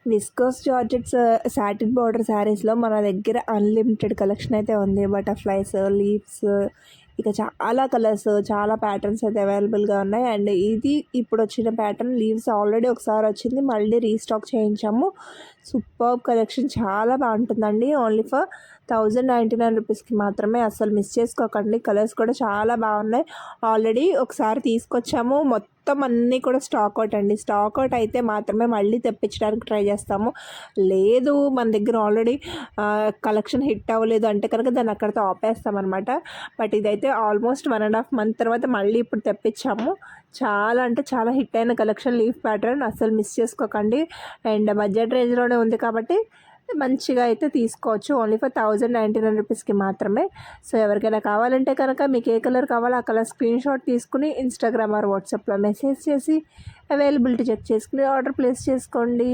Viscose georgettes satin border శారీస్లో మన దగ్గర అన్లిమిటెడ్ కలెక్షన్ అయితే ఉంది. బటర్ఫ్లైస్, లీవ్స్, ఇక చాలా కలర్స్, చాలా ప్యాటర్న్స్ అయితే అవైలబుల్గా ఉన్నాయి. అండ్ ఇది ఇప్పుడు వచ్చిన ప్యాటర్న్ లీవ్స్ ఆల్రెడీ ఒకసారి వచ్చింది, మళ్ళీ రీస్టాక్ చేయించాము. సూపర్బ్ కలెక్షన్, చాలా బాగుంటుందండి. ఓన్లీ ఫర్ 1099 రూపీస్కి మాత్రమే, అసలు మిస్ చేసుకోకండి. కలర్స్ కూడా చాలా బాగున్నాయి. ఆల్రెడీ ఒకసారి తీసుకొచ్చాము, మొత్తం అన్నీ కూడా స్టాక్ అవుట్ అండి. స్టాక్ అవుట్ అయితే మాత్రమే మళ్ళీ తెప్పించడానికి ట్రై చేస్తాము. లేదు మన దగ్గర ఆల్రెడీ కలెక్షన్ హిట్ అవ్వలేదు అంటే కనుక దాన్ని అక్కడితో ఆపేస్తామన్నమాట. బట్ ఇదైతే ఆల్మోస్ట్ 1.5 మంత్ తర్వాత మళ్ళీ ఇప్పుడు తెప్పించాము. చాలా అంటే చాలా హిట్ అయిన కలెక్షన్, లీఫ్ ప్యాటర్న్, అస్సలు మిస్ చేసుకోకండి. అండ్ బడ్జెట్ రేంజ్లోనే ఉంది కాబట్టి మంచిగా అయితే తీసుకోవచ్చు. ఓన్లీ ఫర్ 1099 రూపీస్కి మాత్రమే. సో ఎవరికైనా కావాలంటే కనుక మీకు ఏ కలర్ కావాలో ఆ కలర్ స్క్రీన్ షాట్ తీసుకుని ఇన్స్టాగ్రామ్ ఆర్ వాట్సాప్లో మెసేజ్ చేసి అవైలబిలిటీ చెక్ చేసుకుని ఆర్డర్ ప్లేస్ చేసుకోండి.